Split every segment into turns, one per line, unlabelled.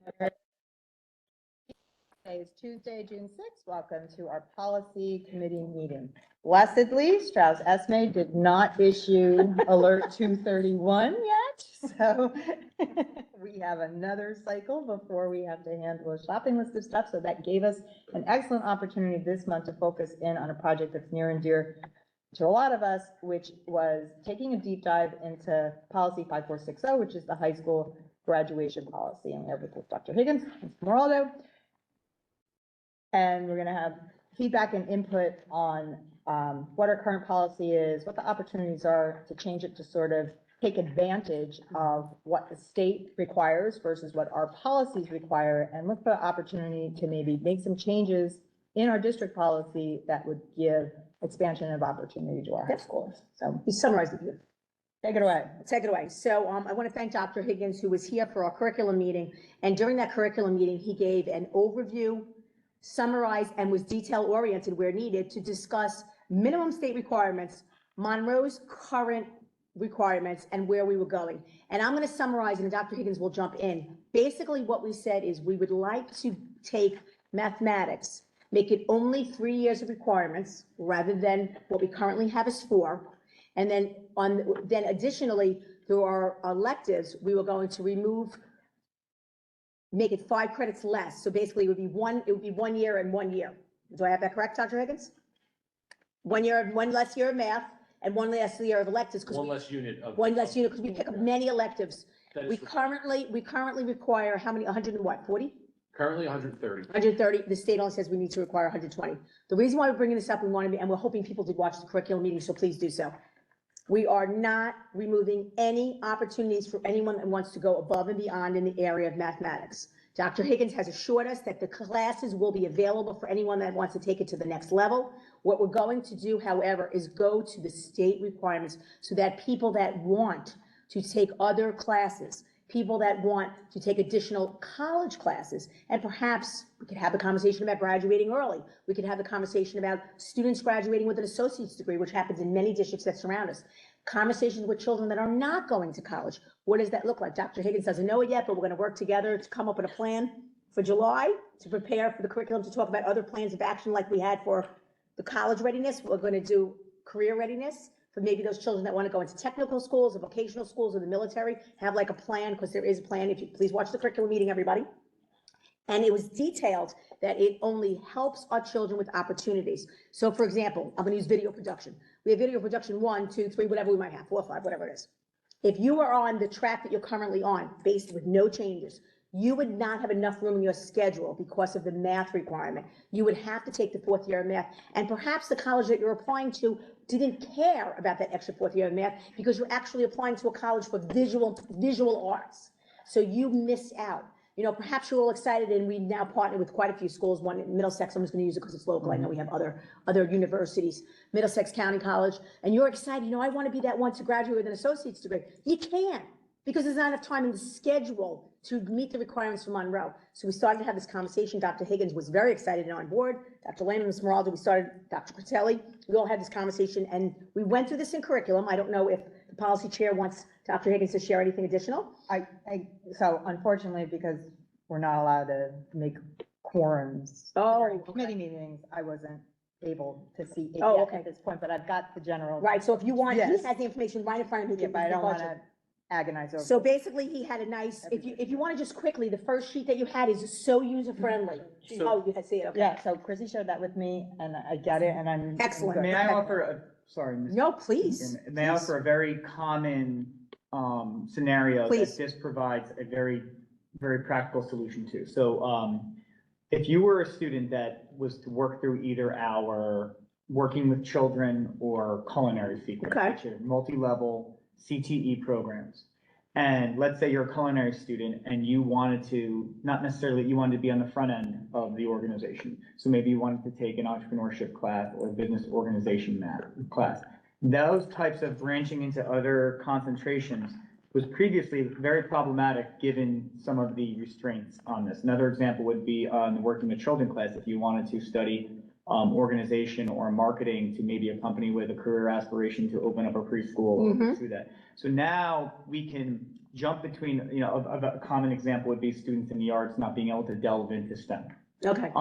Today is Tuesday, June 6th. Welcome to our policy committee meeting. Blessedly, Strauss Esme did not issue alert 231 yet, so we have another cycle before we have to handle a shopping list of stuff. So that gave us an excellent opportunity this month to focus in on a project that's near and dear to a lot of us, which was taking a deep dive into policy 5460, which is the high school graduation policy. And we have with Dr. Higgins and Monroe. And we're going to have feedback and input on what our current policy is, what the opportunities are to change it to sort of take advantage of what the state requires versus what our policies require, and look for the opportunity to maybe make some changes in our district policy that would give expansion of opportunity to our high schools. So
You summarized it here.
take it away.
Take it away. So I want to thank Dr. Higgins, who was here for our curriculum meeting. And during that curriculum meeting, he gave an overview, summarized, and was detail oriented where needed to discuss minimum state requirements, Monroe's current requirements, and where we were going. And I'm going to summarize, and Dr. Higgins will jump in. Basically, what we said is we would like to take mathematics, make it only 3 years of requirements rather than what we currently have as 4. And then additionally, through our electives, we were going to make it 5 credits less. So basically it would be 1 year and 1 year. Do I have that correct, Dr. Higgins? 1 year, 1 less year of math and 1 less year of electives.
One less unit of.
One less unit, because we pick up many electives.
That
We
is
currently require how many, 100 and what, 40?
currently 130.
130, the state only says we need to require 120. The reason why we're bringing this up, we want to be, and we're hoping people did watch the curriculum meeting, so please do so. We are not removing any opportunities for anyone that wants to go above and beyond in the area of mathematics. Dr. Higgins has assured us that the classes will be available for anyone that wants to take it to the next level. What we're going to do, however, is go to the state requirements so that people that want to take other classes, people that want to take additional college classes, and perhaps we could have a conversation about graduating early. We could have a conversation about students graduating with an associate's degree, which happens in many districts that surround us. Conversations with children that are not going to college. What does that look like? Dr. Higgins doesn't know it yet, but we're going to work together to come up with a plan for July to prepare for the curriculum, to talk about other plans of action like we had for the college readiness. We're going to do career readiness for maybe those children that want to go into technical schools or vocational schools or the military, have like a plan, because there is a plan. If you please watch the curriculum meeting, everybody. And it was detailed that it only helps our children with opportunities. So for example, I'm gonna use video production. We have video production 1, 2, 3, whatever we might have, 4, 5, whatever it is. If you are on the track that you're currently on, based with no changes, you would not have enough room in your schedule because of the math requirement. You would have to take the 4th year of math, and perhaps the college that you're applying to didn't care about that extra 4th year of math because you're actually applying to a college for visual arts. So you miss out. You know, perhaps you're all excited, and we now partner with quite a few schools. One in Middlesex, I'm just going to use it because it's local. I know we have other universities, Middlesex County College, and you're excited. You know, I want to be that one to graduate with an associate's degree. You can't, because there's not enough time in the schedule to meet the requirements for Monroe. So we started to have this conversation. Dr. Higgins was very excited and on board. Dr. Lehman, Ms. Meraldo, we started, Dr. Critelli, we all had this conversation, and we went through this in curriculum. I don't know if the policy chair wants Dr. Higgins to share anything additional.
So unfortunately, because we're not allowed to make quorums during committee meetings, I wasn't able to see it yet at this point, but I've got the general.
Right, so if you want,
Yes.
he has the information right in front of him.
Yeah, but I don't want to agonize over.
So basically, he had a nice, if you want to just quickly, the first sheet that you had is so user-friendly. Oh, you had see it, okay.
Yeah, so Chrissy showed that with me, and I get it, and I'm.
Excellent.
May I offer a, sorry, Ms.
No, please.
May I offer a very common scenario
Please.
that this provides a very, very practical solution to. So if you were a student that was to work through either our working with children or culinary sequence,
Okay.
which are multi-level CTE programs, and let's say you're a culinary student and you wanted to, not necessarily you wanted to be on the front end of the organization. So maybe you wanted to take an entrepreneurship class or business organization class. Those types of branching into other concentrations was previously very problematic given some of the restraints on this. Another example would be on the working with children class. If you wanted to study organization or marketing to maybe a company with a career aspiration to open up a preschool or pursue that. So now we can jump between, of a common example would be students in the arts not being able to delve into STEM.
Okay,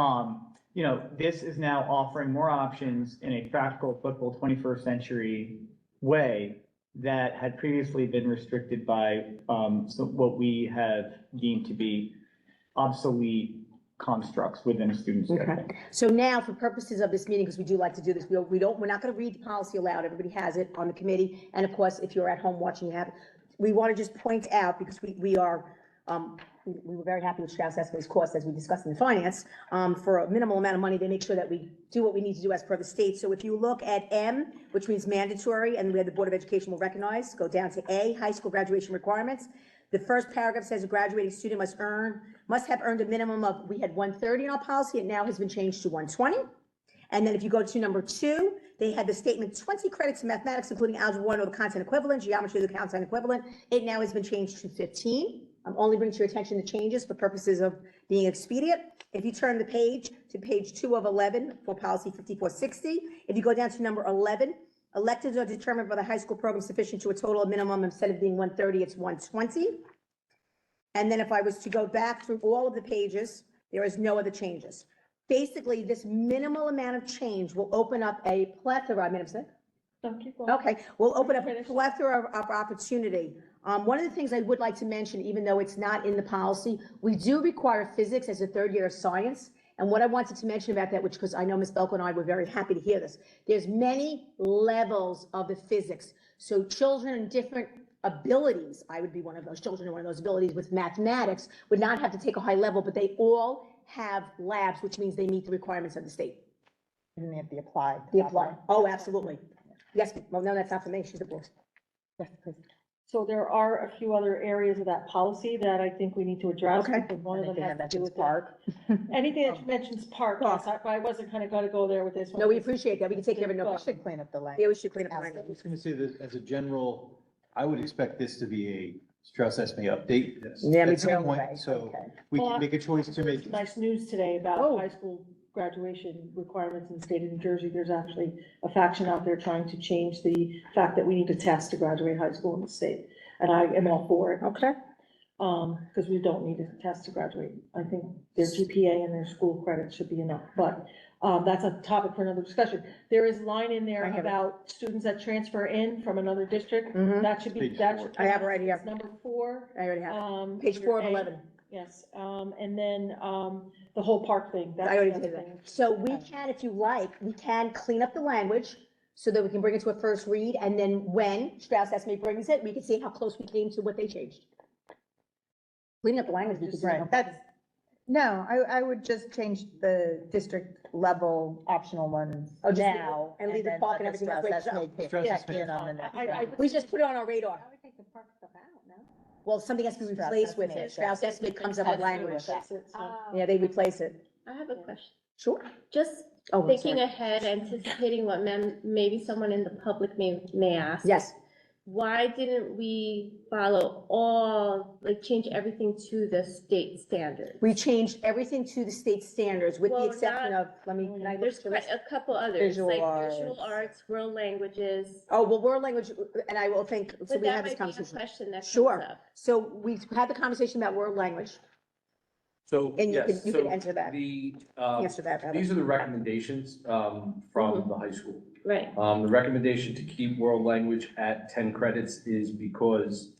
This is now offering more options in a practical, applicable 21st century way that had previously been restricted by what we have deemed to be obsolete constructs within a student's schedule.
okay. So now, for purposes of this meeting, because we do like to do this, we're not gonna read the policy aloud, everybody has it on the committee, and of course, if you're at home watching, you have it. We want to just point out, because we were very happy with Strauss Esme's cost, as we discussed in the finance, for a minimal amount of money, they make sure that we do what we need to do as per the state. So if you look at M, which means mandatory, and we have the Board of Education will recognize, go down to A, high school graduation requirements. The first paragraph says a graduating student must have earned a minimum of, we had 130 in our policy, it now has been changed to 120. And then if you go to number 2, they had the statement 20 credits in mathematics, including algebra 1 or the content equivalent, geometry or the content equivalent. It now has been changed to 15. I'm only bringing to your attention the changes for purposes of being expedient. If you turn the page to page 2 of 11 for policy 5460, if you go down to number 11, electives are determined by the high school program sufficient to a total of minimum, instead of being 130, it's 120. And then if I was to go back through all of the pages, there is no other changes. Basically, this minimal amount of change will open up a plethora, okay, we'll open up a plethora of opportunity. One of the things I would like to mention, even though it's not in the policy, we do require physics as a third year of science. And what I wanted to mention about that, which, because I know Ms. Belko and I were very happy to hear this, there's many levels of the physics. So children in different abilities, I would be one of those children in one of those abilities with mathematics, would not have to take a high level, but they all have labs, which means they meet the requirements of the state.
And they have the applied.
The apply. Oh, absolutely. Yes, well, no, that's not for me, she's the boss. Yes, please.
So there are a few other areas of that policy that I think we need to address.
Okay.
Because one of them
Anything
has
that
to do
mentions
with
park.
anything that mentions park, yes, I wasn't kind of gonna go there with this one.
No, we appreciate that, we can take care of it, no
We
problem.
should clean up the
Yeah,
language.
we should clean up the
I
language.
was gonna say that as a general, I would expect this to be a Strauss Esme update.
Yeah, me
At some
too.
point,
Okay,
so
okay.
we
Well,
can make a choice to make.
Nice news today
Oh.
about high school graduation requirements in the state of New Jersey. There's actually a faction out there trying to change the fact that we need to test to graduate high school in the state. And I am all for it.
Okay.
Because we don't need to test to graduate. I think their GPA and their school credits should be enough, but that's a topic for another discussion. There is line in there
I have it.
about students that transfer in from another district.
Mhm.
That should be,
Page
that
four.
should.
I have it right here.
It's number 4.
I already have it. Page
under
4 of
A.
11.
Yes, and then the whole park thing. That's
I already
the
did
other
that.
thing.
So we can, if you like, we can clean up the language so that we can bring it to a first read, and then when Strauss Esme brings it, we can see how close we came to what they changed. Cleaning up the language, we could do.
Right, that's, no, I would just change the district level optional ones
Oh, just leave it-
now.
and leave the
then
park
let
and everything else
Strauss
wait,
Esme pick
Strauss
back
Esme.
in on the next
I-
one.
We just put it on our radar.
I would take the park stuff out, no?
Well, something has to be
Strauss
replaced with
Esme.
it. Strauss Esme comes up with language.
That's it, so.
Yeah, they replace it.
I have a question.
Sure.
Just
Oh, I'm
thinking
sorry.
ahead, anticipating what maybe someone in the public may ask.
Yes.
Why didn't we follow change everything to the state standards?
We changed everything to the state standards with the
Well,
exception
not-
of, can I look
There's
to this?
a couple others,
Visual
like
arts.
visual arts, world languages.
Oh, well, world language, and I will think, so
But
we
that
have this
might be a
conversation.
question that
Sure.
comes up.
So we had the conversation about world language,
So,
and you
yes,
can
so
enter that,
the,
answer that. rather.
these are the recommendations from the high school.
Right,
The recommendation to keep world language at 10 credits is because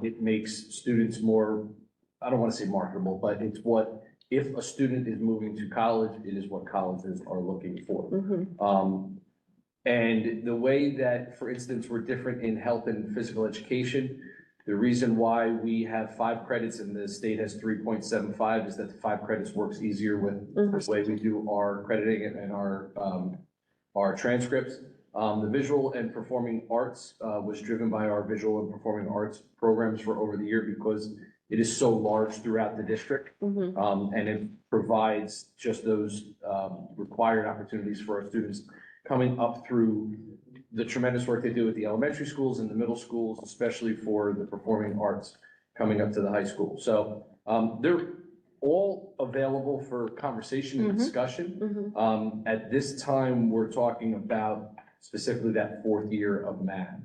it makes students more, I don't want to say marketable, but it's what, if a student is moving to college, it is what colleges are looking for. And the way that, for instance, we're different in health and physical education, the reason why we have 5 credits and the state has 3.75 is that the 5 credits works easier with the way we do our crediting and our transcripts. The visual and performing arts was driven by our visual and performing arts programs for over the year because it is so large throughout the district. And it provides just those required opportunities for our students coming up through the tremendous work they do at the elementary schools and the middle schools, especially for the performing arts coming up to the high school. So they're all available for conversation and discussion. At this time, we're talking about specifically that 4th year of math.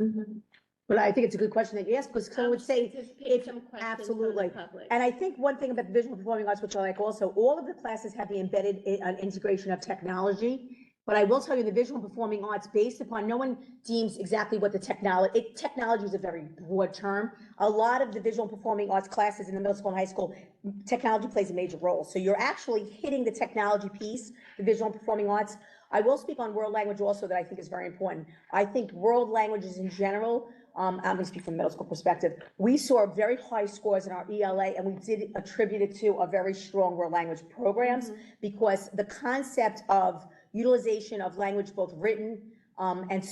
But I think it's a good question that you asked, because someone would say,
Anticipate
if,
some questions from the
absolutely.
public.
And I think one thing about the visual performing arts, which I like also, all of the classes have the embedded integration of technology. But I will tell you, the visual and performing arts, based upon, no one deems exactly what the technology is a very broad term. A lot of the visual and performing arts classes in the middle school and high school, technology plays a major role. So you're actually hitting the technology piece, the visual and performing arts. I will speak on world language also, that I think is very important. I think world languages in general, I'm going to speak from a middle school perspective. We saw very high scores in our ELA, and we did attribute it to a very strong world language programs, because the concept of utilization of language, both written and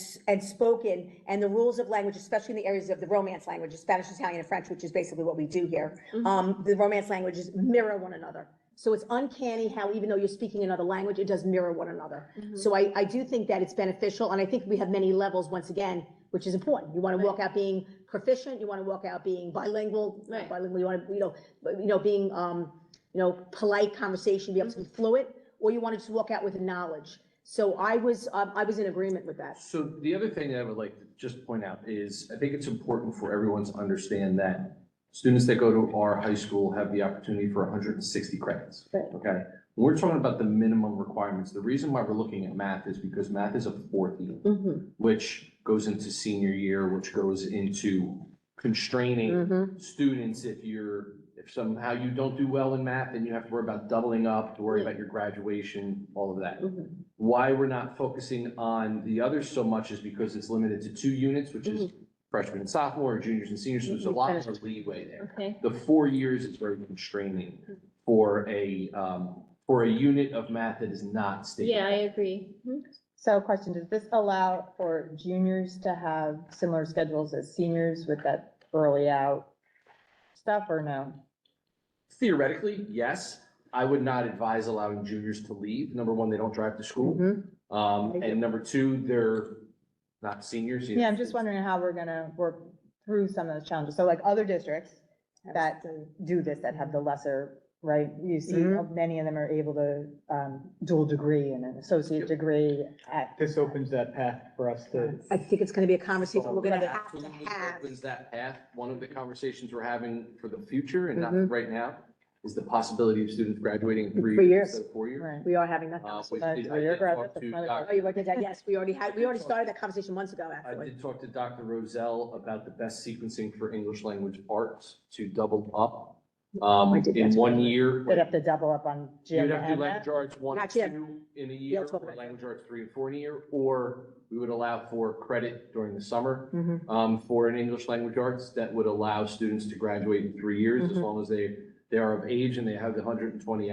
spoken, and the rules of language, especially in the areas of the Romance languages, Spanish, Italian, and French, which is basically what we do here. The Romance languages mirror one another. So it's uncanny how, even though you're speaking another language, it does mirror one another. So I do think that it's beneficial, and I think we have many levels, once again, which is important. You want to walk out being proficient, you want to walk out being bilingual,
Right.
bilingual, you want to, being, polite conversation, be able to be fluent, or you want to just walk out with knowledge. So I was in agreement with that.
So the other thing that I would like to just point out is, I think it's important for everyone to understand that students that go to our high school have the opportunity for 160 credits,
Right.
okay? When we're talking about the minimum requirements, the reason why we're looking at math is because math is a fourth year, which goes into senior year, which goes into constraining students. If somehow you don't do well in math, then you have to worry about doubling up, to worry about your graduation, all of that. Why we're not focusing on the others so much is because it's limited to 2 units, which is freshman and sophomore, juniors and seniors, so there's a lot more leeway there.
Okay.
The 4 years is very constraining for a unit of math that is not state.
Yeah, I agree.
So question, does this allow for juniors to have similar schedules as seniors with that early out stuff, or no?
Theoretically, yes. I would not advise allowing juniors to leave. Number one, they don't drive to school. And number two, they're not seniors.
Yeah, I'm just wondering how we're gonna work through some of those challenges. So like other districts that do this, that have the lesser, right? You see, many of them are able to dual degree and an associate degree at.
This opens that path for us to.
I think it's going to be a conversation we're going to have to
Absolutely
have.
opens that path. One of the conversations we're having for the future and not right now is the possibility of students graduating in 3
3
years
years.
instead of 4 years.
Right.
We are having that
We
conversation.
did- I
So you're
did talk
graduate,
to
that's my
Dr.
Oh, you looked at that? Yes, we already started that conversation months ago,
I
actually.
did talk to Dr. Roselle about the best sequencing for English language arts to double up
did
in
that.
1 year.
They'd have to double up on gym
You'd have to do
and
language
that.
arts 1 and
Not Jim.
2 in a
Yeah,
year,
let's talk
or
about it.
language arts 3 and 4 in a year, or we would allow for credit during the summer for an English language arts that would allow students to graduate in 3 years, as long as they are of age and they have the 120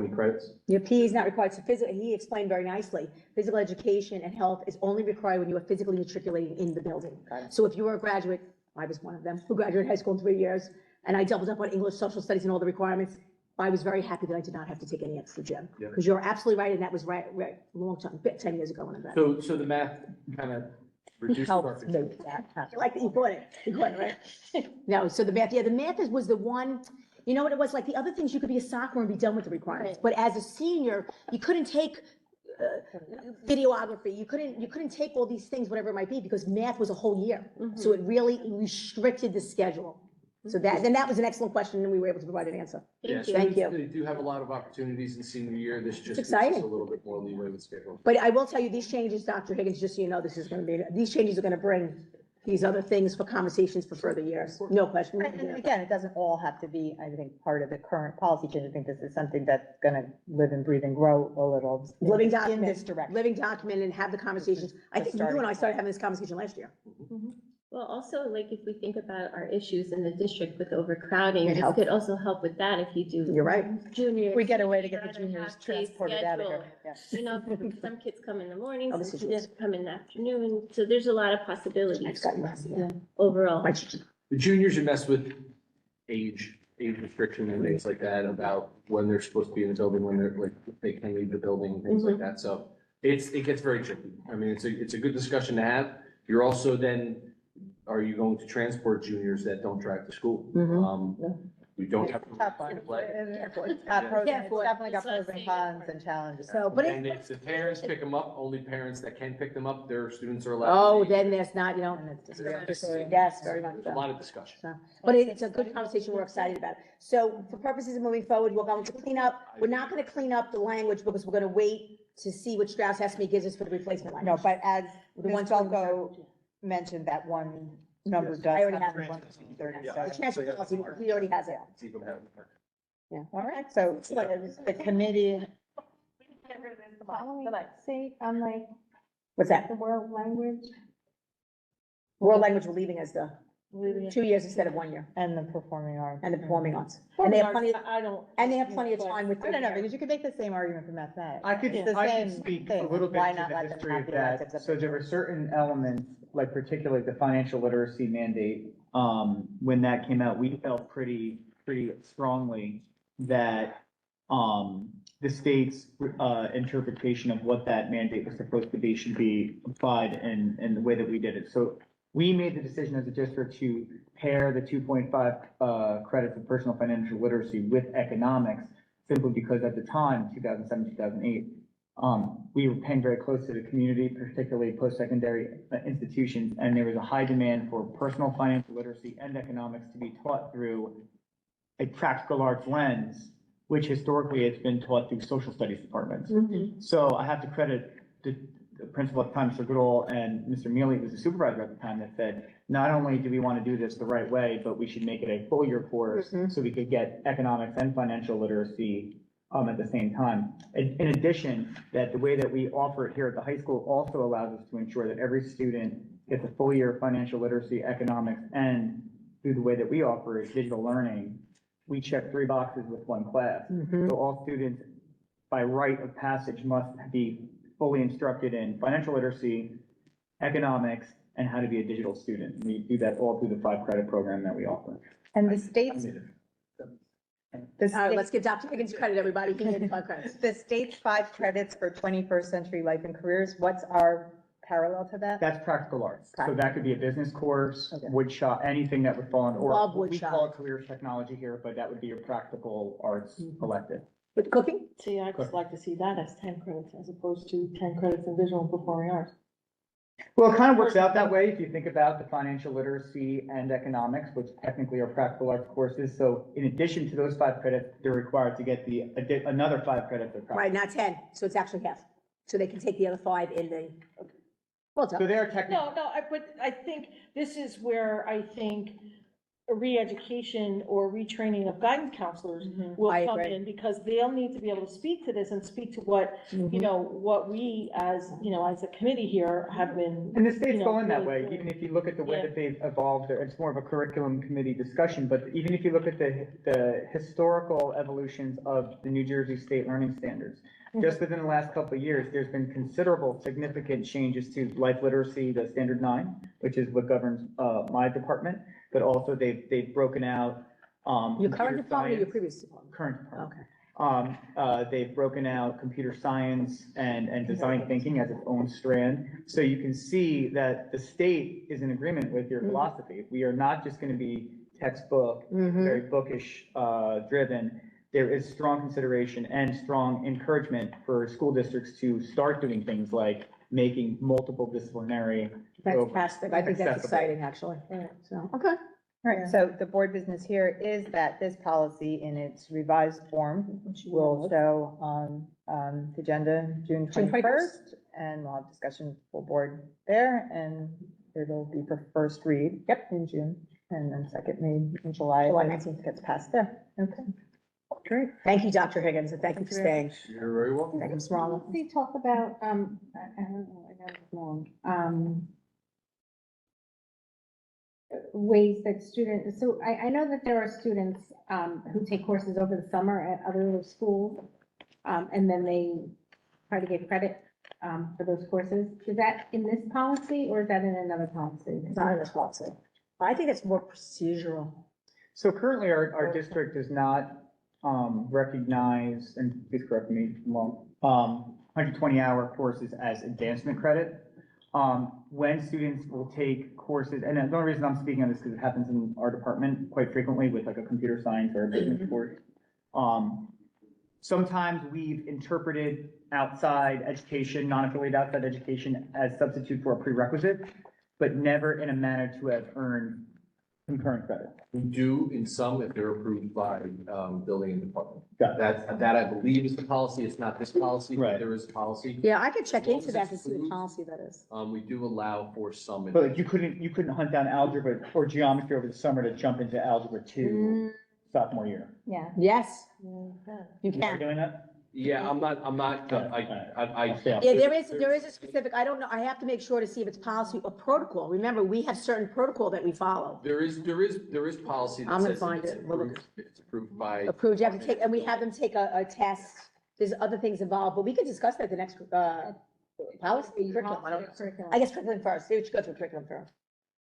credits.
Your PE is not required, so physical, he explained very nicely, physical education and health is only required when you are physically matriculating in the building. So if you were a graduate, I was one of them, who graduated high school in 3 years, and I doubled up on English, social studies, and all the requirements, I was very happy that I did not have to take any extra gym.
Yeah.
Because you're absolutely right, and that was right, a long time, 10 years ago when I graduated.
So the math kind of
He
reduces our
helps
concern.
make that happen.
You like that, you caught it, right? No, so the math, the math was the one, you know what it was, like the other things, you could be a sophomore and be done with the requirements, but as a senior, you couldn't take videography, you couldn't take all these things, whatever it might be, because math was a whole year. So it really restricted the schedule. So that was an excellent question, and we were able to provide an answer.
Yeah,
Thank you.
They do have a lot of opportunities in senior year. This just gives us
exciting.
a little bit more leeway with schedule.
But I will tell you, these changes, Dr. Higgins, just so you know, these changes are gonna bring these other things for conversations for further years. No question.
And again, it doesn't all have to be, I think, part of the current policy change. I think this is something that's gonna live and breathe and grow a little.
Living
in
document,
this direction.
living document and have the conversations. I think you and I started having this conversation last year.
Well, also, like, if we think about our issues in the district with overcrowding,
It
this
helps.
could also help with that if you do.
You're right.
Juniors.
We get a way to get the
rather
juniors
half-day
transported out of here.
schedule. You know, some kids come in the morning,
Oh,
some
this is
kids
yours.
come in the afternoon, so there's a lot of
I've
possibilities
got you.
overall.
The juniors, you mess with age restriction and things like that about when they're supposed to be in the building, when they're like, they can leave the building, things like that. So it gets very tricky. I mean, it's a good discussion to have. You're also then, are you going to transport juniors that don't drive to school? We don't have.
Tough one. It's got pros,
Yeah,
it's definitely got pros and cons and challenges.
So, but
And
it,
if the parents pick them up, only parents that can pick them up, their students are allowed.
oh,
to
then there's not, you know,
And it's
yes, very much
There's
so.
a lot of discussion.
So, but it's a good conversation, we're excited about it. So for purposes of moving forward, we're going to clean up, we're not gonna clean up the language because we're gonna wait to see what Strauss Esme gives us for the replacement
No,
language.
but as
The
Ms.
one
Falco mentioned, that one number does.
I already
have
have it.
130,
The
so-
transfer policy, he already has it.
It's even better.
All right, so the committee,
Say, I'm like,
What's that?
the world language.
World language we're leaving as the
Leaving it.
2 years instead of 1 year,
and the performing arts.
and the performing arts. And they have plenty,
I don't.
and they have plenty of time with.
I don't know, because you could make the same argument for mathematics.
I could,
It's the
I
same
could speak a
thing.
little bit
Why
to
not
the
let them
history
have
of
the electives
that.
up
So
to
there were
12?
certain elements, like particularly the financial literacy mandate, when that came out, we felt pretty strongly that, the state's, interpretation of what that mandate was supposed to be should be applied in the way that we did it. So we made the decision as a district to pair the 2.5 credits of personal financial literacy with economics, simply because at the time, 2007, 2008, we were paying very close to the community, particularly post-secondary institutions, and there was a high demand for personal financial literacy and economics to be taught through a practical arts lens, which historically has been taught through social studies departments. So I have to credit the principal at the time, Mr. Goodall, and Mr. Mealy, who was the supervisor at the time, that said, not only do we want to do this the right way, but we should make it a full year course so we could get economics and financial literacy at the same time. In addition, that the way that we offer it here at the high school also allows us to ensure that every student gets a full year of financial literacy, economics, and through the way that we offer it, digital learning, we check 3 boxes with 1 class. So all students, by right of passage, must be fully instructed in financial literacy, economics, and how to be a digital student. We do that all through the 5 credit program that we offer.
And the state's, the
All right, let's
state,
give Dr. Higgins credit, everybody, he made 5 credits.
the state's 5 credits for 21st century life and careers, what's our parallel to that?
That's practical arts. So that could be a business course,
Okay.
wood shop, anything that would fall in,
Love
or
wood
we
shop.
call it careers technology here, but that would be your practical arts elective.
With cooking?
See, I just like to see that as 10 credits as opposed to 10 credits in visual and performing arts.
Well, it kind of works out that way if you think about the financial literacy and economics, which technically are practical arts courses. So in addition to those 5 credits, they're required to get another 5 credits of practical.
Right, not 10, so it's actually half. So they can take the other 5 in the, well, it's
So
up.
they are technically.
No, but I think this is where I think a re-education or retraining of guidance counselors will
I
come
agree.
in, because they'll need to be able to speak to this and speak to what, you know, what we as, you know, as a committee here have been.
And the state's
you know,
going that
really
way,
doing.
even if you look at the way
Yeah.
that they've evolved, it's more of a curriculum committee discussion, but even if you look at the historical evolutions of the New Jersey State Learning Standards, just within the last couple of years, there's been considerable, significant changes to life literacy, the Standard 9, which is what governs my department, but also they've broken out.
Your current
computer
department or your
science-
previous department?
Current department.
Okay.
They've broken out computer science and design thinking as its own strand. So you can see that the state is in agreement with your philosophy. We are not just going to be textbook, very bookish, driven. There is strong consideration and strong encouragement for school districts to start doing things like making multiple disciplinary.
Fantastic, I think that's
accessible.
exciting, actually. So, okay.
All right, so the board business here is that this policy in its revised form will show on the agenda June
June
21st, and we'll have discussion full board there, and it'll be for first read. Yep. In June, and then second read in July.
July
and
19th.
Gets passed there. Okay. Great.
Thank you, Dr. Higgins, and thank you for staying.
You're very welcome.
Thank you, Ms. Marlowe.
They talk about, I don't know, I got it wrong, ways that students, so I know that there are students, who take courses over the summer at other schools, and then they try to get credit, for those courses. Is that in this policy or is that in another policy?
It's not in this policy. I think it's more procedural.
So currently, our district does not recognize, and please correct me if I'm wrong, 120-hour courses as advancement credit. when students will take courses, and the only reason I'm speaking on this is because it happens in our department quite frequently with like a computer science or a business course. Sometimes we've interpreted outside education, non-affiliated outside education as substitute for a prerequisite, but never in a manner to have earned concurrent credit.
We do in some if they're approved by, building and department.
Got
That I believe is the policy. It's not this policy, but
Right.
there is a policy.
Yeah, I could check
As long
into
as
that to
it's
see the
approved.
policy that is.
We do allow for some.
But like you couldn't hunt down algebra or geometry over the summer to jump into algebra 2 sophomore year.
Yeah.
Yes,
Yeah,
you
Are you
can.
doing that?
Yeah, I'm not,
I'll stay off.
Yeah, there is a specific, I don't know, I have to make sure to see if it's policy or protocol. Remember, we have certain protocol that we follow.
there is policy
I'm
that
gonna
says
find
if it's
it. We'll look.
approved, if it's approved by.
Approved, you have to take, and we have them take a test. There's other things involved, but we could discuss that the next, policy, curriculum. I guess curriculum first. See what you go through curriculum first.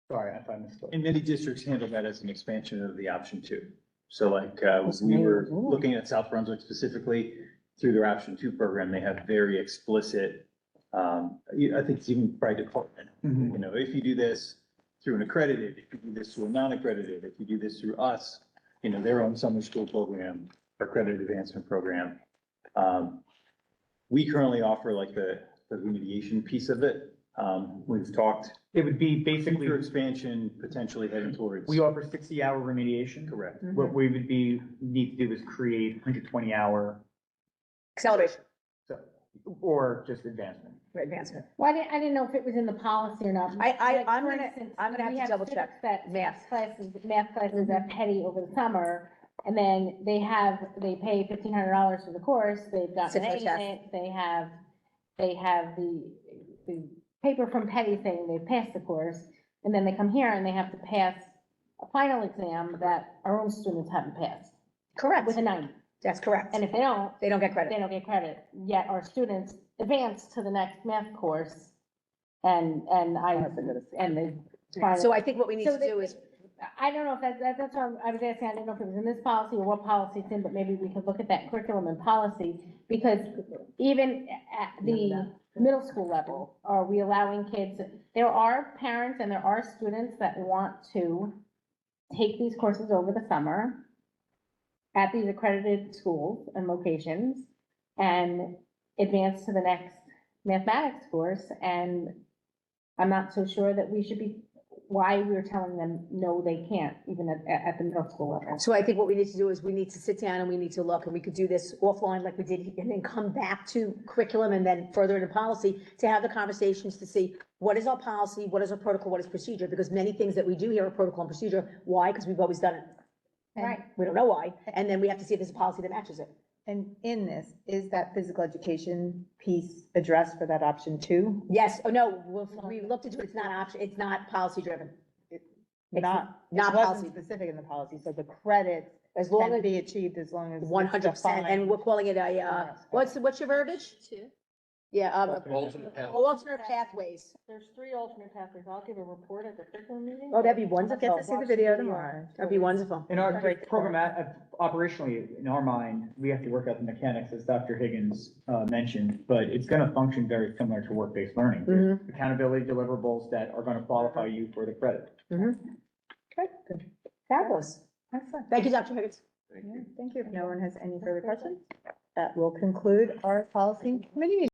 Sorry if I misspoke.
And many districts handle that as an expansion of the option 2. So like, we were looking at South Brunswick specifically, through their option 2 program, they have very explicit, I think it's even by department.
Mhm.
You know, if you do this through an accredited, if you do this through a non-accredited, if you do this through us, you know, their own summer school program, or credit advancement program. We currently offer like the remediation piece of it. We've talked
It would be basically,
future expansion, potentially heading towards.
we offer 60-hour remediation.
Correct.
What we would need to do is create 120-hour,
Acceleration,
or just advancement.
for advancement.
Well, I didn't know if it was in the policy or not.
I'm
Like, for
gonna-
instance,
I'm gonna have
we
to double
civics
check
that
math.
math classes at Petty over the summer, and then they pay $1,500 for the course, they've got
Sit
an
for
A
the
in
test.
it, they have the paper from Petty saying they passed the course, and then they come here and they have to pass a final exam that our own students haven't passed,
Correct,
with a 90.
that's correct.
And if they don't,
They don't get
they
credit.
don't get credit, yet our students advance to the next math course, and they.
So I think what we need
So
to
they-
do is,
I don't know if that's what I was asking, I didn't know if it was in this policy or what policy it's in, but maybe we could look at that curriculum and policy, because even at the middle school level, are we allowing kids, there are parents and there are students that want to take these courses over the summer at these accredited schools and locations, and advance to the next mathematics course, and I'm not so sure that we should be, why we're telling them, no, they can't, even at the middle school level.
so I think what we need to do is we need to sit down and we need to look, and we could do this offline like we did, and then come back to curriculum and then further into policy to have the conversations to see what is our policy, what is our protocol, what is procedure, because many things that we do here are protocol and procedure. Why? Because we've always done it.
Right.
We don't know why, and then we have to see if there's a policy that matches it.
And in this, is that physical education piece addressed for that option 2?
Yes, oh, no, we looked into it, it's not option, it's not policy driven.
Not, it
not
wasn't
policy.
specific in the policy, so the credits
As long
can
as
be achieved as long as. it's
100%, and
defined.
we're calling it a, what's your verbiage? Yeah,
Alternate path.
alternate pathways.
There's 3 alternate pathways. I'll give a report at the curriculum meeting.
Oh, that'd be
Get
wonderful.
to see the video tomorrow.
That'd be wonderful.
In our program, operationally, in our mind, we have to work out the mechanics, as Dr. Higgins mentioned, but it's going to function very similar to work-based learning. There's accountability deliverables that are going to qualify you for the credit.
Fabulous.
Excellent.
Thank you, Dr. Higgins.
Thank you. If no one has any further questions, that will conclude our policy committee meeting.